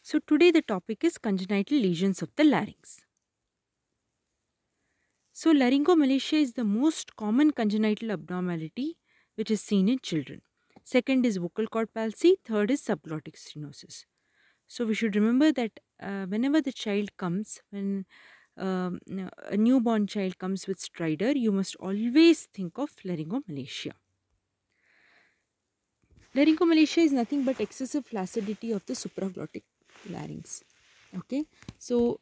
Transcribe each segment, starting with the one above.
So today the topic is congenital lesions of the larynx. So laryngomalacia is the most common congenital abnormality which is seen in children. Second is vocal cord palsy, third is subglottic stenosis. So we should remember that whenever the child comes, when a newborn child comes with stridor, you must always think of laryngomalacia. Laryngomalacia is nothing but excessive flaccidity of the supraglottic larynx. Okay, so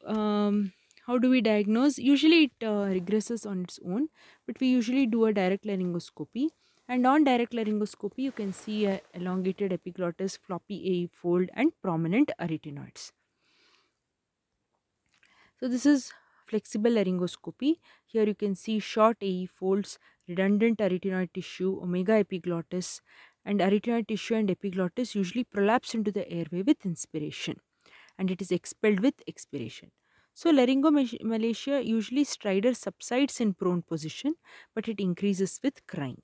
how do we diagnose? Usually it regresses on its own, but we usually do a direct laryngoscopy. And on direct laryngoscopy, you can see a elongated epiglottis, floppy AE fold, and prominent arytenoids. So this is flexible laryngoscopy. Here you can see short AE folds, redundant arytenoid tissue, omega epiglottis, and arytenoid tissue and epiglottis usually prolapse into the airway with inspiration, and it is expelled with expiration. So laryngomalacia usually stridor subsides in prone position, but it increases with crying.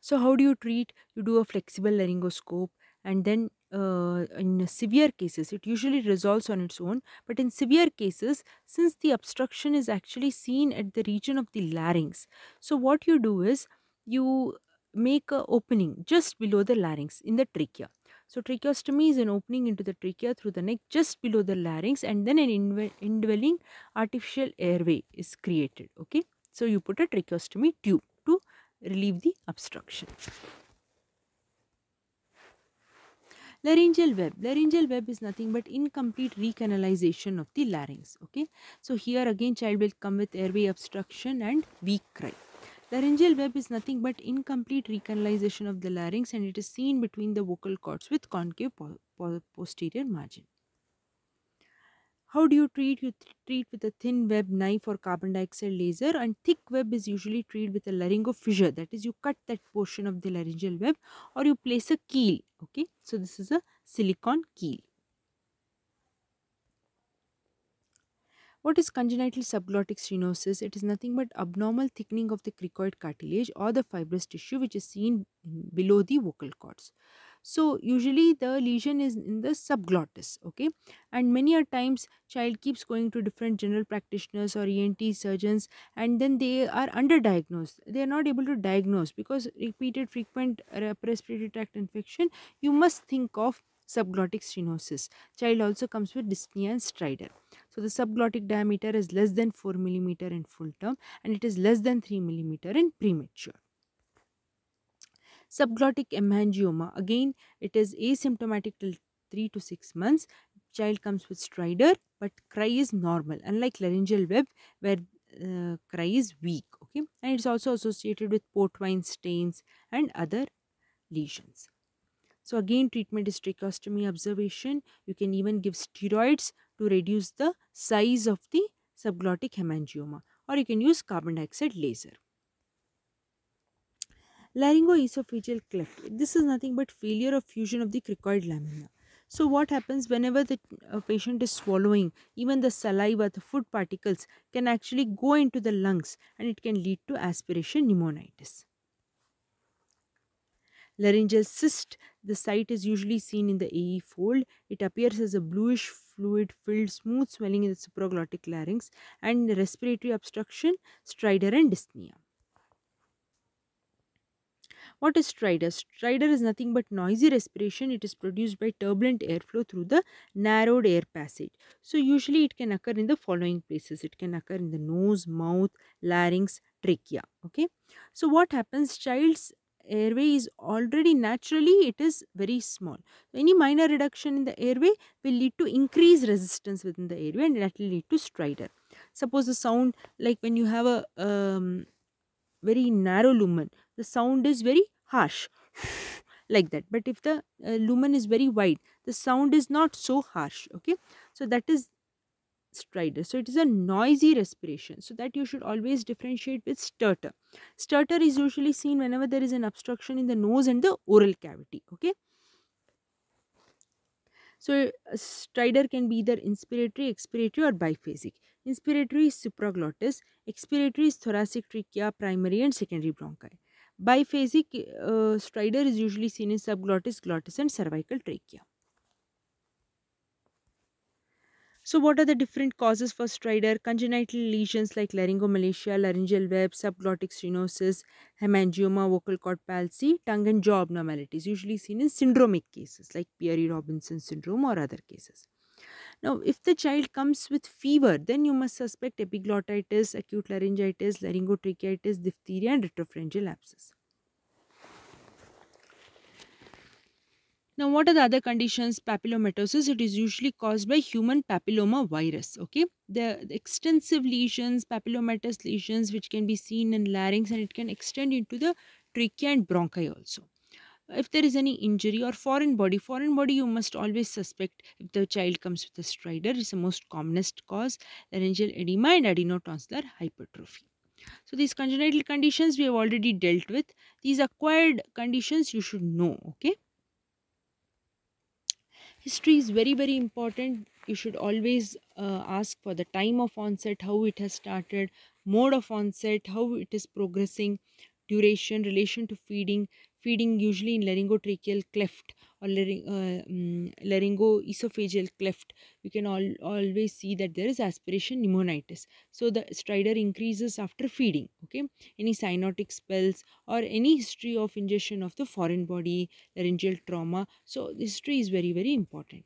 So how do you treat? You do a flexible laryngoscope, and then in severe cases it usually resolves on its own, but in severe cases, since the obstruction is actually seen at the region of the larynx, so what you do is you make a opening just below the larynx in the trachea. So tracheostomy is an opening into the trachea through the neck just below the larynx, and then an indwelling artificial airway is created. Okay, so you put a tracheostomy tube to relieve the obstruction. Laryngeal web. Laryngeal web is nothing but incomplete recanalization of the larynx. Okay, so here again child will come with airway obstruction and weak cry. Laryngeal web is nothing but incomplete recanalization of the larynx, and it is seen between the vocal cords with concave posterior margin. How do you treat? You treat with a thin web knife or carbon dioxide laser, and thick web is usually treated with a laryngofissure. That is, you cut that portion of the laryngeal web, or you place a keel. Okay, so this is a silicone keel. What is congenital subglottic stenosis? It is nothing but abnormal thickening of the cricoid cartilage or the fibrous tissue which is seen below the vocal cords. So usually the lesion is in the subglottis, okay, and many a times child keeps going to different general practitioners or ENT surgeons, and then they are underdiagnosed. They are not able to diagnose because repeated frequent respiratory tract infection. You must think of subglottic stenosis. Child also comes with dyspnea and stridor. So the subglottic diameter is less than 4 millimeter in full term, and it is less than 3 millimeter in premature. Subglottic hemangioma, again it is asymptomatic till 3 to 6 months. Child comes with stridor, but cry is normal, unlike laryngeal web where cry is weak. Okay, and it's also associated with port wine stains and other lesions. So again treatment is tracheostomy observation. You can even give steroids to reduce the size of the subglottic hemangioma, or you can use carbon dioxide laser. Laryngoesophageal cleft. This is nothing but failure of fusion of the cricoid lamina. So what happens whenever the patient is swallowing, even the saliva, the food particles can actually go into the lungs, and it can lead to aspiration pneumonitis. Laryngeal cyst, the site is usually seen in the AE fold. It appears as a bluish fluid filled smooth swelling in the supraglottic larynx, and respiratory obstruction, stridor and dyspnea. What is stridor? Stridor is nothing but noisy respiration. It is produced by turbulent airflow through the narrowed air passage. So usually it can occur in the following places. It can occur in the nose, mouth, larynx, trachea. Okay. So what happens? Child's airway is already naturally it is very small. Any minor reduction in the airway will lead to increased resistance within the airway, and that will lead to stridor. Suppose the sound, like when you have a very narrow lumen, the sound is very harsh like that, but if the lumen is very wide, the sound is not so harsh. Okay, so that is stridor. So it is a noisy respiration, so that you should always differentiate with stertor. Stertor is usually seen whenever there is an obstruction in the nose and the oral cavity. Okay, so stridor can be either inspiratory, expiratory or biphasic. Inspiratory is supraglottis, expiratory is thoracic trachea, primary and secondary bronchi. Biphasic stridor is usually seen in subglottis, glottis, and cervical trachea. So, what are the different causes for stridor? Congenital lesions like laryngomalacia, laryngeal web, subglottic stenosis, hemangioma, vocal cord palsy, tongue and jaw abnormalities, usually seen in syndromic cases like Pierre Robinson syndrome or other cases. Now, if the child comes with fever, then you must suspect epiglottitis, acute laryngitis, laryngotracheitis, diphtheria, and retropharyngeal abscess. Now, what are the other conditions? Papillomatosis, it is usually caused by human papilloma virus. Okay, the extensive lesions, papillomatous lesions, which can be seen in larynx and it can extend into the trachea and bronchi also. If there is any injury or foreign body you must always suspect if the child comes with a stridor. It's the most commonest cause, laryngeal edema and adenotonsillar hypertrophy. So these congenital conditions we have already dealt with. These acquired conditions you should know. Okay. History is very important. You should always ask for the time of onset, how it has started, mode of onset, how it is progressing, duration, relation to feeding. Feeding usually in laryngotracheal cleft or laryngoesophageal cleft. You can always see that there is aspiration pneumonitis. So the stridor increases after feeding. Okay, any cyanotic spells or any history of ingestion of the foreign body, laryngeal trauma. So history is very important.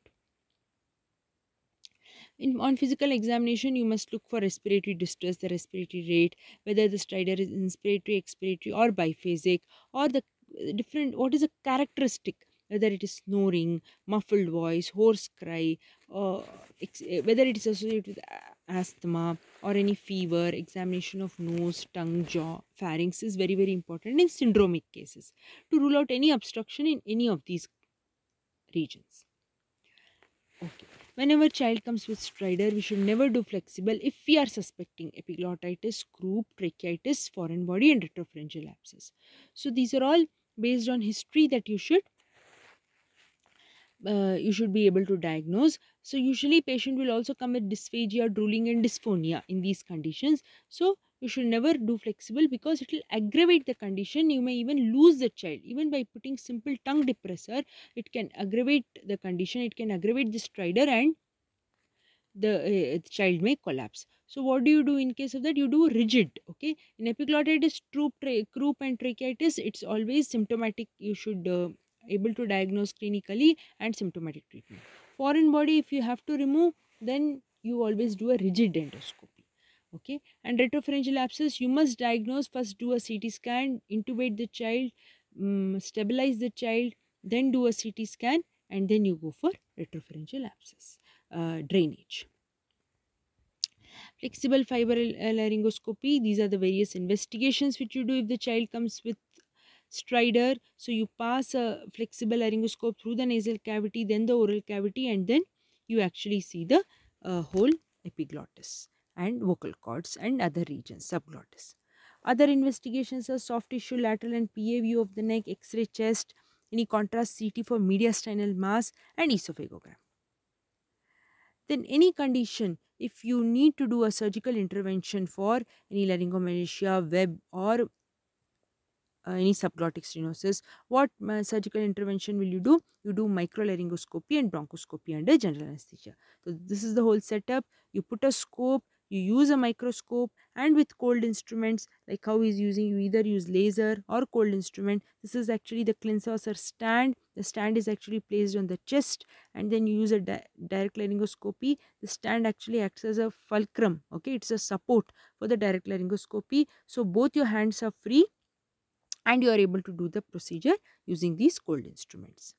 On physical examination, you must look for respiratory distress, the respiratory rate, whether the stridor is inspiratory, expiratory, or biphasic, or the different, what is a characteristic, whether it is snoring, muffled voice, hoarse cry, whether it is associated with asthma or any fever. Examination of nose, tongue, jaw, pharynx is very important in syndromic cases to rule out any obstruction in any of these regions. Okay. Whenever child comes with stridor, we should never do flexible if we are suspecting epiglottitis, croup, tracheitis, foreign body and retropharyngeal abscess. So these are all based on history that you should be able to diagnose. So usually patient will also come with dysphagia, drooling and dysphonia in these conditions. So you should never do flexible because it will aggravate the condition. You may even lose the child. Even by putting simple tongue depressor, it can aggravate the condition. It can aggravate the stridor and the child may collapse. So what do you do in case of that? You do rigid. Okay, in epiglottitis, croup and tracheitis, it's always symptomatic. You should able to diagnose clinically and symptomatic treatment. Foreign body, if you have to remove, then you always do a rigid endoscopy. Okay, and retropharyngeal abscess, you must diagnose first, do a CT scan, intubate the child, stabilize the child, then do a CT scan, and then you go for retropharyngeal abscess drainage. Flexible fiber laryngoscopy, these are the various investigations which you do if the child comes with stridor. So you pass a flexible laryngoscope through the nasal cavity, then the oral cavity, and then you actually see the whole epiglottis and vocal cords and other regions, subglottis. Other investigations are soft tissue, lateral and PA view of the neck, X-ray chest, any contrast CT for mediastinal mass, and esophagogram. Then any condition, if you need to do a surgical intervention for any laryngomalacia, web or any subglottic stenosis, what surgical intervention will you do? You do microlaryngoscopy and bronchoscopy under general anesthesia. So this is the whole setup. You put a scope, you use a microscope, and with cold instruments like how he's using, you either use laser or cold instrument. This is actually the Klinsaucer stand. The stand is actually placed on the chest, and then you use a direct laryngoscopy. The stand actually acts as a fulcrum. Okay, it's a support for the direct laryngoscopy. So both your hands are free and you are able to do the procedure using these cold instruments.